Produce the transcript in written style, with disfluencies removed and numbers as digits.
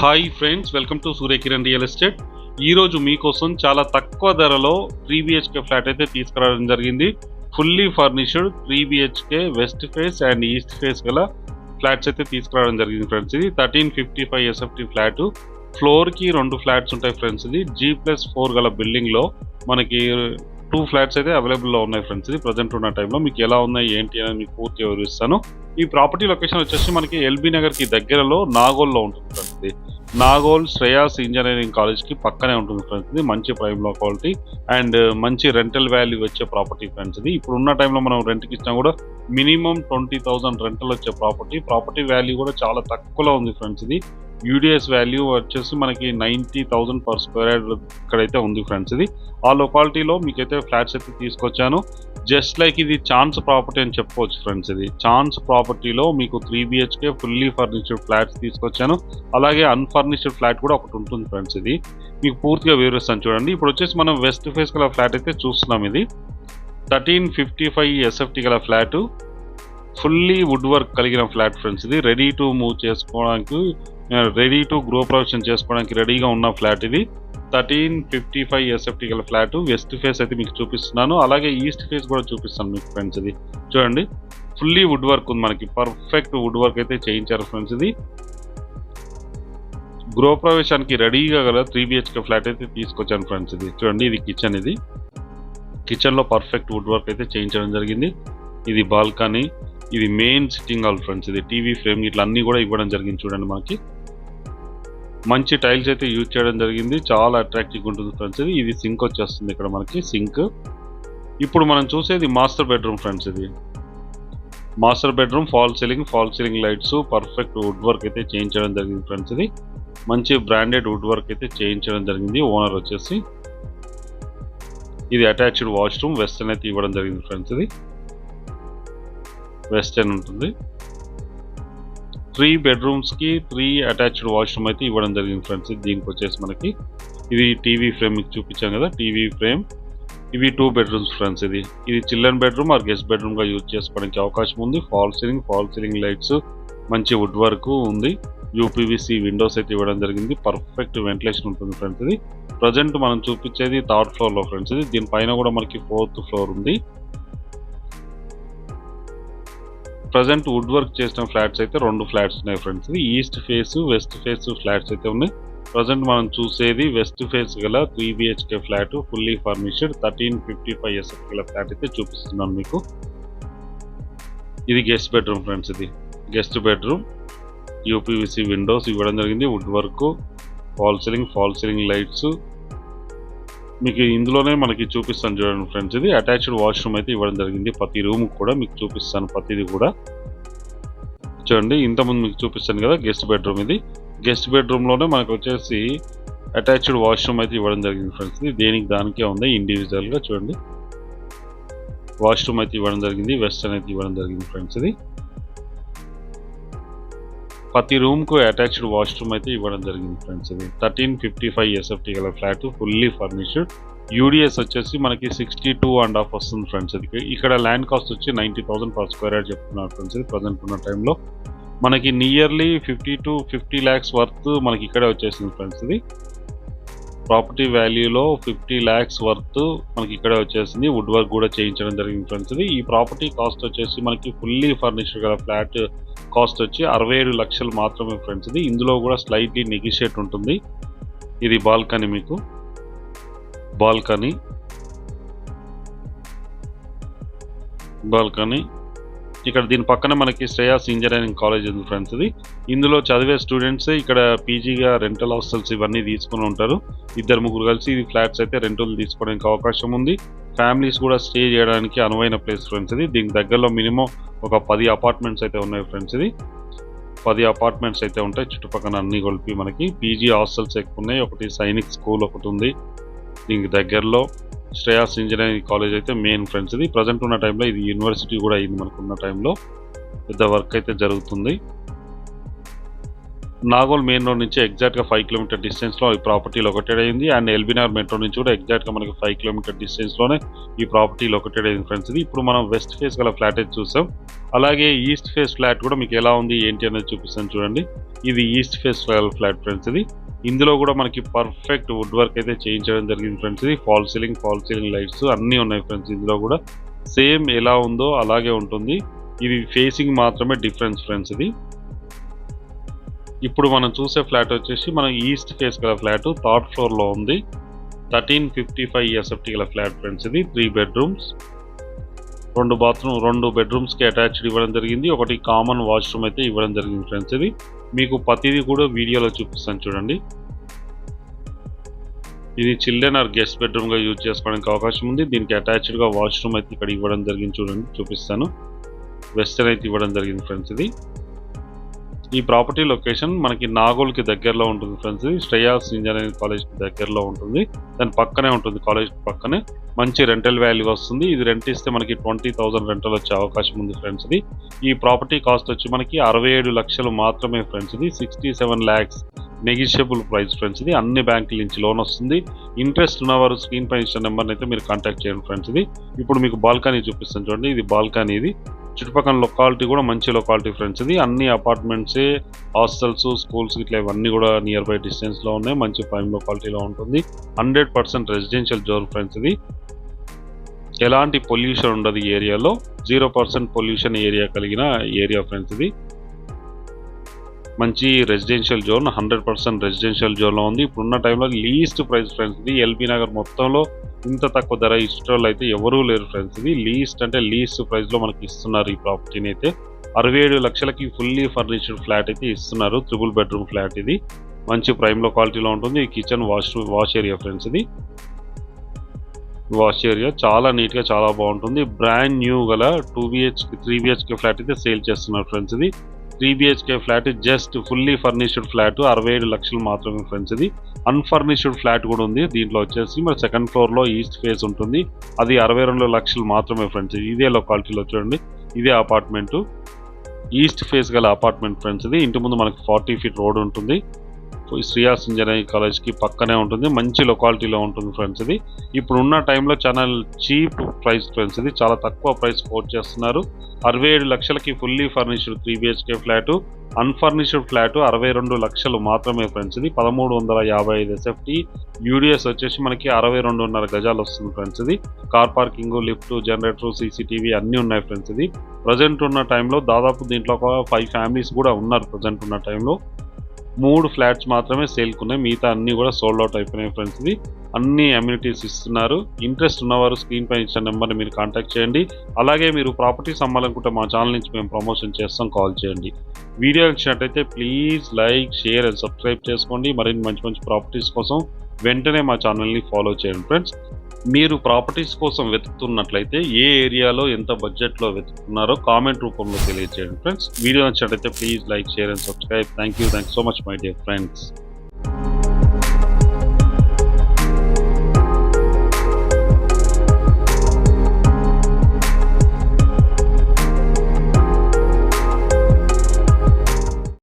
Hi friends, welcome to Surya Kiran real estate. ఈరోజు మీకోసం చాలా తక్కువ ధరలో 3BHK ఫ్లాట్ అయితే తీసుకురావడం జరిగింది. Fully furnished 3BHK west face and east face గల ఫ్లాట్స్ అయితే తీసుకురావడం జరిగింది ఫ్రెండ్స్. ఇది 1355 SFT ఫ్లాట్. ఫ్లోర్కి 2 ఫ్లాట్స్ ఉంటాయి ఫ్రెండ్స్. ఇది G+4 గల బిల్డింగ్లో మనకి 2 ఫ్లాట్స్ అయితే అవైలబుల్లో ఉన్నాయి ఫ్రెండ్స్. ఇది ప్రజెంట్ ఉన్న టైంలో మీకు ఎలా ఉన్నాయి ఏంటి అని మీకు పూర్తిగా వివరిస్తాను. ఈ ప్రాపర్టీ లొకేషన్ వచ్చేసి మనకి ఎల్బీ నగర్కి దగ్గరలో నాగోల్లో ఉంటుంది ఫ్రెండ్స్. ఇది నాగోల్ శ్రేయాస్ ఇంజనీరింగ్ కాలేజ్కి పక్కనే ఉంటుంది ఫ్రెండ్స్. ఇది మంచి ప్రైమ్ క్వాలిటీ అండ్ మంచి రెంటల్ వాల్యూ వచ్చే ప్రాపర్టీ ఫ్రెండ్స్. ఇది ఇప్పుడు ఉన్న టైంలో మనం రెంట్కి ఇచ్చినా కూడా మినిమం 20,000 రెంటల్ వచ్చే ప్రాపర్టీ వాల్యూ కూడా చాలా తక్కువలో ఉంది ఫ్రెండ్స్. ఇది యూడిఎస్ వాల్యూ వచ్చేసి మనకి 90,000 పర్ స్క్వేర్ యార్డ్ ఇక్కడైతే ఉంది ఫ్రెండ్స్. ఇది ఆ లొకాలిటీలో మీకైతే ఫ్లాట్స్ అయితే తీసుకొచ్చాను. జస్ట్ లైక్ ఇది ఛాన్స్ ప్రాపర్టీ అని చెప్పుకోవచ్చు ఫ్రెండ్స్. ఇది ఛాన్స్ ప్రాపర్టీలో మీకు 3BHK ఫుల్లీ ఫర్నిష్డ్ ఫ్లాట్స్ తీసుకొచ్చాను. అలాగే అన్ఫర్నిష్డ్ ఫ్లాట్ కూడా ఒకటి ఉంటుంది ఫ్రెండ్స్. ఇది మీకు పూర్తిగా వివరిస్తాను చూడండి. ఇప్పుడు వచ్చేసి మనం వెస్ట్ ఫేస్ గల ఫ్లాట్ అయితే చూస్తున్నాం. ఇది 1355 SFT గల ఫ్లాట్, ఫుల్లీ వుడ్ వర్క్ కలిగిన ఫ్లాట్ ఫ్రెండ్స్. ఇది రెడీ టు మూవ్ చేసుకోవడానికి, రెడీ టు గృహప్రవేశం చేసుకోవడానికి రెడీగా ఉన్న ఫ్లాట్. ఇది 1355 SFT గల ఫ్లాట్. వెస్ట్ ఫేస్ అయితే మీకు చూపిస్తున్నాను, అలాగే ఈస్ట్ ఫేస్ కూడా చూపిస్తాను మీకు ఫ్రెండ్స్. ఇది చూడండి, ఫుల్లీ వుడ్ వర్క్ ఉంది మనకి, పర్ఫెక్ట్ వుడ్ వర్క్ అయితే చేయించారు ఫ్రెండ్స్. ఇది గృహప్రవేశానికి రెడీగా గల 3BHK ఫ్లాట్ అయితే తీసుకొచ్చాను ఫ్రెండ్స్. ఇది చూడండి, ఇది కిచెన్. ఇది కిచెన్లో పర్ఫెక్ట్ వుడ్ వర్క్ అయితే చేయించడం జరిగింది. ఇది బాల్కనీ, ఇది మెయిన్ సిట్టింగ్ హాల్ ఫ్రెండ్స్. ఇది టీవీ ఫ్రేమ్ ఇట్లా అన్నీ కూడా ఇవ్వడం జరిగింది చూడండి. మనకి మంచి టైల్స్ అయితే యూజ్ చేయడం జరిగింది, చాలా అట్రాక్టివ్గా ఉంటుంది ఫ్రెండ్స్. ఇది సింక్ వచ్చేస్తుంది ఇక్కడ మనకి, సింక్. ఇప్పుడు మనం చూసేది మాస్టర్ బెడ్రూమ్ ఫ్రెండ్స్. ఇది master bedroom, fall ceiling lights, perfect wood work అయితే చేయించడం జరిగింది ఫ్రెండ్స్. ఇది మంచి బ్రాండెడ్ వుడ్ వర్క్ అయితే చేయించడం జరిగింది ఓనర్ వచ్చేసి. ఇది అటాచ్డ్ వాష్రూమ్, వెస్టర్న్ అయితే ఇవ్వడం జరిగింది ఫ్రెండ్స్. ఇది వెస్టర్న్ ఉంటుంది. 3 బెడ్రూమ్స్కి 3 అటాచ్డ్ వాష్రూమ్ అయితే ఇవ్వడం జరిగింది ఫ్రెండ్స్. దీనికి వచ్చేసి మనకి ఇది టీవీ ఫ్రేమ్ మీకు చూపించాను కదా, టీవీ ఫ్రేమ్. ఇవి 2 బెడ్రూమ్స్ ఫ్రెండ్స్. ఇది చిల్డ్రన్ బెడ్రూమ్ ఆర్ గెస్ట్ బెడ్రూమ్గా యూజ్ చేసుకోవడానికి అవకాశం ఉంది. ఫాల్ సీలింగ్ లైట్స్, మంచి వుడ్ వర్క్ ఉంది. UPVC విండోస్ అయితే ఇవ్వడం జరిగింది, పర్ఫెక్ట్ వెంటిలేషన్ ఉంటుంది ఫ్రెండ్స్. ఇది ప్రజెంట్ మనం చూపించేది 3rd ఫ్లోర్లో ఫ్రెండ్స్. ఇది దీనిపైన కూడా మనకి 4th ఫ్లోర్ ఉంది. ప్రజెంట్ వుడ్ వర్క్ చేసిన ఫ్లాట్స్ అయితే 2 ఫ్లాట్స్ ఉన్నాయి friends. East face, west face flats అయితే ఉన్నాయి. ప్రజెంట్ మనం చూసేది వెస్ట్ ఫేస్ గల 3BHK flat, fully furnished 1355 SFT గల ఫ్లాట్ అయితే చూపిస్తున్నాను మీకు. ఇది గెస్ట్ బెడ్రూమ్ ఫ్రెండ్స్. ఇది గెస్ట్ బెడ్రూమ్, UPVC విండోస్ ఇవ్వడం జరిగింది, wood work, fall ceiling lights. మీకు ఇందులోనే మనకి చూపిస్తాను చూడండి ఫ్రెండ్స్. ఇది అటాచ్డ్ వాష్రూమ్ అయితే ఇవ్వడం జరిగింది. ప్రతి రూమ్ కూడా మీకు చూపిస్తాను, ప్రతిది కూడా చూడండి. ఇంతకుముందు మీకు చూపిస్తాను కదా గెస్ట్ బెడ్రూమ్. ఇది గెస్ట్ బెడ్రూమ్లోనే మనకు వచ్చేసి అటాచ్డ్ వాష్రూమ్ అయితే ఇవ్వడం జరిగింది ఫ్రెండ్స్. ఇది దేనికి దానికే ఉంది ఇండివిజువల్గా. చూడండి, వాష్రూమ్ అయితే ఇవ్వడం జరిగింది, వెస్టర్న్ అయితే ఇవ్వడం జరిగింది ఫ్రెండ్స్. ఇది ప్రతి రూమ్కు అటాచ్డ్ వాష్రూమ్ అయితే ఇవ్వడం జరిగింది ఫ్రెండ్స్. ఇది 1355 SFT గల ఫ్లాట్, ఫుల్లీ ఫర్నిష్డ్. యూడిఎస్ వచ్చేసి మనకి 62.5 వస్తుంది ఫ్రెండ్స్. ఇది ఇక్కడ ల్యాండ్ కాస్ట్ వచ్చి 90,000 పర్ స్క్వేర్ యార్డ్ చెప్తున్నారు ఫ్రెండ్స్. ఇది ప్రజెంట్ ఉన్న టైంలో మనకి నియర్లీ 50 to 50 lakhs వర్త్ మనకి ఇక్కడే వచ్చేసింది ఫ్రెండ్స్. ఇది ప్రాపర్టీ వాల్యూలో 50 lakhs వర్త్ మనకి ఇక్కడే వచ్చేసింది. వుడ్ వర్క్ కూడా చేయించడం జరిగింది ఫ్రెండ్స్. ఇది ఈ ప్రాపర్టీ కాస్ట్ వచ్చేసి మనకి ఫుల్లీ ఫర్నిష్డ్ గల ఫ్లాట్ కాస్ట్ వచ్చి 67 లక్షలు మాత్రమే ఫ్రెండ్స్. ఇది ఇందులో కూడా స్లైట్లీ నెగిషియేట్ ఉంటుంది. ఇది బాల్కనీ, మీకు బాల్కనీ ఇక్కడ దీని పక్కన మనకి శ్రేయాస్ ఇంజనీరింగ్ కాలేజ్ ఉంది ఫ్రెండ్స్. ఇది ఇందులో చదివే స్టూడెంట్స్ ఇక్కడ పీజీగా రెంటల్ హాస్టల్స్ ఇవన్నీ తీసుకుని ఉంటారు. 2-3 కలిసి ఇది ఫ్లాట్స్ అయితే రెంటల్ తీసుకోవడానికి అవకాశం ఉంది. ఫ్యామిలీస్ కూడా స్టే చేయడానికి అనువైన ప్లేస్ ఫ్రెండ్స్. ఇది దీనికి దగ్గరలో మినిమం ఒక 10 అపార్ట్మెంట్స్ అయితే ఉన్నాయి ఫ్రెండ్స్. ఇది 10 అపార్ట్మెంట్స్ అయితే ఉంటాయి చుట్టుపక్కల అన్ని కలిపి. మనకి పీజీ హాస్టల్స్ ఎక్కువ ఉన్నాయి. ఒకటి సైనిక్ స్కూల్ ఒకటి ఉంది. దీనికి దగ్గరలో శ్రేయాస్ ఇంజనీరింగ్ కాలేజ్ అయితే మెయిన్ ఫ్రెండ్స్. ఇది ప్రజెంట్ ఉన్న టైంలో ఇది యూనివర్సిటీ కూడా అయింది మనకున్న టైంలో. పెద్ద వర్క్ అయితే జరుగుతుంది. నాగోల్ మెయిన్ రోడ్ నుంచి ఎగ్జాక్ట్గా 5 కిలోమీటర్ డిస్టెన్స్లో ఈ ప్రాపర్టీ లొకేటెడ్ అయింది. అండ్ ఎల్బీనగర్ మెట్రో నుంచి కూడా ఎగ్జాక్ట్గా మనకి 5 కిలోమీటర్ డిస్టెన్స్లోనే ఈ ప్రాపర్టీ లొకేటెడ్ అయింది ఫ్రెండ్స్. ఇది ఇప్పుడు మనం వెస్ట్ ఫేస్ గల ఫ్లాట్ అయితే చూసాం. అలాగే ఈస్ట్ ఫేస్ ఫ్లాట్ కూడా మీకు ఎలా ఉంది ఏంటి అనేది చూపిస్తాను చూడండి. ఇది ఈస్ట్ ఫేస్ ఫ్లాట్ ఫ్రెండ్స్. ఇది ఇందులో కూడా మనకి పర్ఫెక్ట్ వుడ్ వర్క్ అయితే చేయించడం జరిగింది ఫ్రెండ్స్. ఇది ఫాల్ సీలింగ్ లైట్స్ అన్నీ ఉన్నాయి ఫ్రెండ్స్. ఇందులో కూడా సేమ్ ఎలా ఉందో అలాగే ఉంటుంది. ఇది ఫేసింగ్ మాత్రమే డిఫరెన్స్ ఫ్రెండ్స్. ఇది ఇప్పుడు మనం చూసే ఫ్లాట్ వచ్చేసి మనం ఈస్ట్ ఫేస్ గల ఫ్లాట్ థర్డ్ ఫ్లోర్లో ఉంది. 1355 ఎస్ఎఫ్టీ గల ఫ్లాట్ ఫ్రెండ్స్. ఇది 3 బెడ్రూమ్స్, 2 బెడ్రూమ్స్కి అటాచ్డ్ ఇవ్వడం జరిగింది. ఒకటి కామన్ వాష్రూమ్ అయితే ఇవ్వడం జరిగింది ఫ్రెండ్స్. ఇది మీకు ప్రతిదీ కూడా వీడియోలో చూపిస్తాను చూడండి. ఇది చిల్డ్రన్ ఆర్ గెస్ట్ బెడ్రూమ్గా యూజ్ చేసుకోవడానికి అవకాశం ఉంది. దీనికి అటాచ్డ్గా వాష్రూమ్ అయితే ఇక్కడ ఇవ్వడం జరిగింది చూడండి, చూపిస్తాను. వెస్టర్న్ అయితే ఇవ్వడం జరిగింది ఫ్రెండ్స్. ఇది ఈ ప్రాపర్టీ లొకేషన్ మనకి నాగోల్కి దగ్గరలో ఉంటుంది ఫ్రెండ్స్. శ్రేయాస్ ఇంజనీరింగ్ కాలేజ్కి దగ్గరలో ఉంటుంది. దాని పక్కనే ఉంటుంది, కాలేజ్ పక్కనే. మంచి రెంటల్ వాల్యూ వస్తుంది. ఇది రెంట్ ఇస్తే మనకి 20,000 రెంటల్ వచ్చే అవకాశం ఉంది ఫ్రెండ్స్. ఇది ఈ ప్రాపర్టీ కాస్ట్ వచ్చి మనకి 67 లక్షలు మాత్రమే ఫ్రెండ్స్. ఇది 67 lakhs నెగిషియబుల్ ప్రైస్ ఫ్రెండ్స్. ఇది అన్ని బ్యాంకుల నుంచి లోన్ వస్తుంది. ఇంట్రెస్ట్ ఉన్నవారు స్క్రీన్ పై ఇచ్చిన నెంబర్ని అయితే మీరు కాంటాక్ట్ చేయండి ఫ్రెండ్స్. ఇది ఇప్పుడు మీకు బాల్కనీ చూపిస్తాను చూడండి. ఇది బాల్కనీ. ఇది చుట్టుపక్కల లొకాలిటీ కూడా మంచి లొకాలిటీ ఫ్రెండ్స్. ఇది అన్ని అపార్ట్మెంట్సే, హాస్టల్స్, స్కూల్స్ ఇట్లా ఇవన్నీ కూడా నియర్ బై డిస్టెన్స్లో ఉన్నాయి. మంచి ప్రైమ్ లొకాలిటీలో ఉంటుంది. 100% రెసిడెన్షియల్ జోన్ ఫ్రెండ్స్. ఇది ఎలాంటి పొల్యూషన్ ఉండదు ఈ ఏరియాలో. 0% పొల్యూషన్ ఏరియా కలిగిన ఏరియా ఫ్రెండ్స్. ఇది మంచి రెసిడెన్షియల్ జోన్, 100% రెసిడెన్షియల్ జోన్లో ఉంది. ఇప్పుడున్న టైంలో లీస్ట్ ప్రైస్ ఫ్రెండ్స్. ఇది ఎల్బీ నగర్ మొత్తంలో ఇంత తక్కువ ధర ఇష్టోళ్ళు అయితే ఎవరూ లేరు ఫ్రెండ్స్. ఇది లీస్ట్ ప్రైస్లో మనకి ఇస్తున్నారు ఈ ప్రాపర్టీని అయితే. 67 లక్షలకి ఫుల్లీ ఫర్నిష్డ్ ఫ్లాట్ అయితే ఇస్తున్నారు. 3 బెడ్రూమ్ ఫ్లాట్. ఇది మంచి ప్రైమ్ క్వాలిటీలో ఉంటుంది. Kitchen wash area friends. ఇది వాష్ ఏరియా చాలా నీట్గా చాలా బాగుంటుంది. బ్రాండ్ న్యూ గల 2 BHK 3 BHK ఫ్లాట్ అయితే సేల్ చేస్తున్నారు ఫ్రెండ్స్. ఇది 3 BHK flat just fully furnished flat 67 లక్షలు మాత్రమే ఫ్రెండ్స్. ఇది అన్ఫర్నిష్డ్ ఫ్లాట్ కూడా ఉంది. దీంట్లో వచ్చేసి మరి సెకండ్ ఫ్లోర్లో ఈస్ట్ ఫేస్ ఉంటుంది. అది 62 లక్షలు మాత్రమే ఫ్రెండ్స్. ఇదే లొకాలిటీలో చూడండి. ఇదే అపార్ట్మెంటు, ఈస్ట్ ఫేస్ గల అపార్ట్మెంట్ ఫ్రెండ్స్. ఇది ఇంటి ముందు మనకి 40 feet రోడ్ ఉంటుంది. శ్రేయాస్ ఇంజనీరింగ్ కాలేజ్కి పక్కనే ఉంటుంది. మంచి లొకాలిటీలో ఉంటుంది ఫ్రెండ్స్. ఇది ఇప్పుడు ఉన్న టైంలో చాలా చీప్ ప్రైస్ ఫ్రెండ్స్. ఇది చాలా తక్కువ ప్రైస్ కోట్ చేస్తున్నారు. 67 లక్షలకి fully furnished 3 BHK flat. Unfurnished flat 62 లక్షలు మాత్రమే ఫ్రెండ్స్. ఇది 1355 SFT. యూడిఎస్ వచ్చేసి మనకి 62.5 గజాలు వస్తుంది ఫ్రెండ్స్. ఇది car parking, lift, generator, CCTV అన్నీ ఉన్నాయి ఫ్రెండ్స్. ఇది ప్రజెంట్ ఉన్న టైంలో దాదాపు దీంట్లో ఒక 5 ఫ్యామిలీస్ కూడా ఉన్నారు. ప్రజెంట్ ఉన్న టైంలో 3 ఫ్లాట్స్ మాత్రమే సేల్కున్నాయి. మిగతా అన్నీ కూడా సోల్డ్ అవుట్ అయిపోయినాయి ఫ్రెండ్స్. ఇది అన్ని అమ్యూనిటీస్ ఇస్తున్నారు. ఇంట్రెస్ట్ ఉన్నవారు స్క్రీన్ పై ఇచ్చిన నెంబర్ని మీరు కాంటాక్ట్ చేయండి. అలాగే మీరు ప్రాపర్టీస్ అమ్మాలనుకుంటే మా ఛానల్ నుంచి మేము ప్రమోషన్ చేస్తాం, కాల్ చేయండి. వీడియో నచ్చినట్టయితే please like, share and subscribe చేసుకోండి. మరిన్ని మంచి ప్రాపర్టీస్ కోసం వెంటనే మా ఛానల్ని ఫాలో చేయండి ఫ్రెండ్స్. మీరు ప్రాపర్టీస్ కోసం వెతుకుతున్నట్లయితే ఏ ఏరియాలో ఎంత బడ్జెట్లో వెతుకుతున్నారో కామెంట్ రూపంలో తెలియజేయండి ఫ్రెండ్స్. వీడియో నచ్చినట్లయితే please like, share and subscribe. Thank you so much my dear friends.